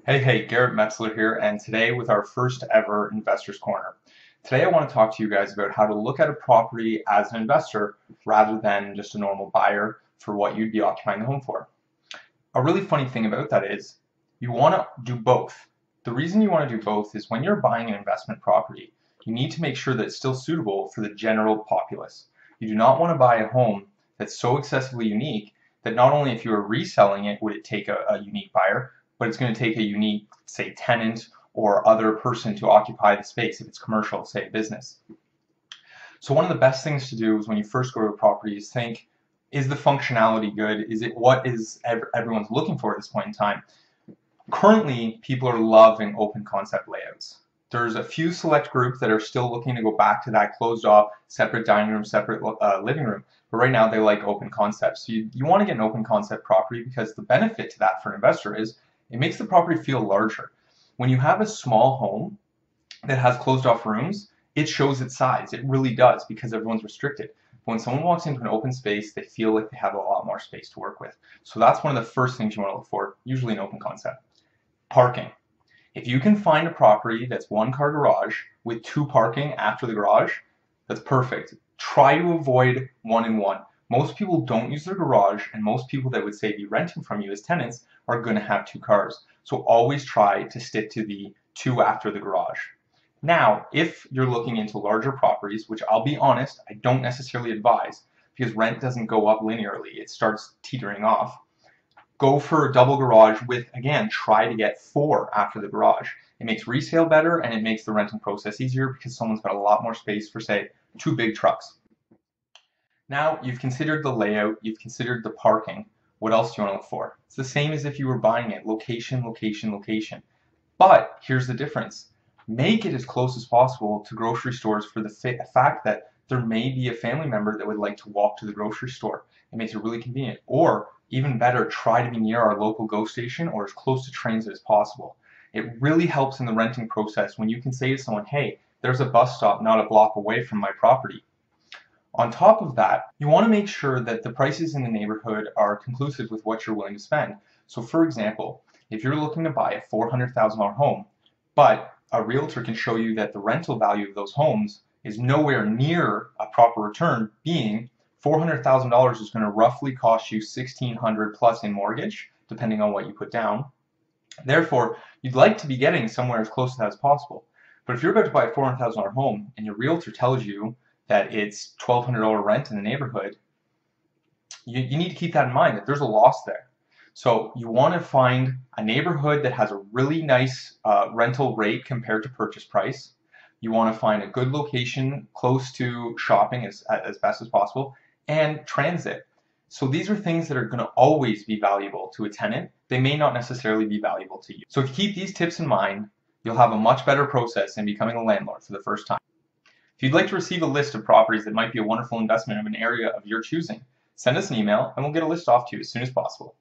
Hey, Garrett Metzler here, and today with our first ever Investors Corner. Today I want to talk to you guys about how to look at a property as an investor rather than just a normal buyer for what you'd be occupying the home for. A really funny thing about that is you want to do both. The reason you want to do both is when you're buying an investment property, you need to make sure that it's still suitable for the general populace. You do not want to buy a home that's so excessively unique that not only if you were reselling it would it take a unique buyer, but it's going to take a unique, say, tenant or other person to occupy the space if it's commercial, say, a business. So one of the best things to do is when you first go to a property is think, is the functionality good? Is it what is everyone's looking for at this point in time? Currently, people are loving open concept layouts. There's a few select groups that are still looking to go back to that closed off, separate dining room, separate living room. But right now they like open concepts. So you want to get an open concept property because the benefit to that for an investor is it makes the property feel larger. When you have a small home that has closed off rooms, it shows its size. It really does because everyone's restricted. But when someone walks into an open space, they feel like they have a lot more space to work with. So that's one of the first things you want to look for, usually an open concept. Parking. If you can find a property that's one-car garage with two parking after the garage, that's perfect. Try to avoid one and one. Most people don't use their garage, and most people that would say be renting from you as tenants are going to have two cars. So always try to stick to the two after the garage. Now, if you're looking into larger properties, which I'll be honest, I don't necessarily advise because rent doesn't go up linearly, it starts teetering off. Go for a double garage with, again, try to get four after the garage. It makes resale better and it makes the renting process easier because someone's got a lot more space for, say, two big trucks. Now you've considered the layout, you've considered the parking. What else do you want to look for? It's the same as if you were buying it. Location, location, location. But here's the difference. Make it as close as possible to grocery stores for the fact that there may be a family member that would like to walk to the grocery store. It makes it really convenient. Or even better, try to be near our local GO station or as close to transit as possible. It really helps in the renting process when you can say to someone, hey, there's a bus stop not a block away from my property. On top of that, you want to make sure that the prices in the neighborhood are conclusive with what you're willing to spend. So for example, if you're looking to buy a $400,000 home, but a realtor can show you that the rental value of those homes is nowhere near a proper return, being $400,000 is going to roughly cost you $1,600 plus in mortgage, depending on what you put down. Therefore, you'd like to be getting somewhere as close to that as possible. But if you're about to buy a $400,000 home and your realtor tells you that it's $1,200 rent in the neighborhood, you need to keep that in mind that there's a loss there. So you want to find a neighborhood that has a really nice rental rate compared to purchase price. You want to find a good location close to shopping as best as possible, and transit. So these are things that are going to always be valuable to a tenant. They may not necessarily be valuable to you. So if you keep these tips in mind, you'll have a much better process in becoming a landlord for the first time. If you'd like to receive a list of properties that might be a wonderful investment of an area of your choosing, send us an email and we'll get a list off to you as soon as possible.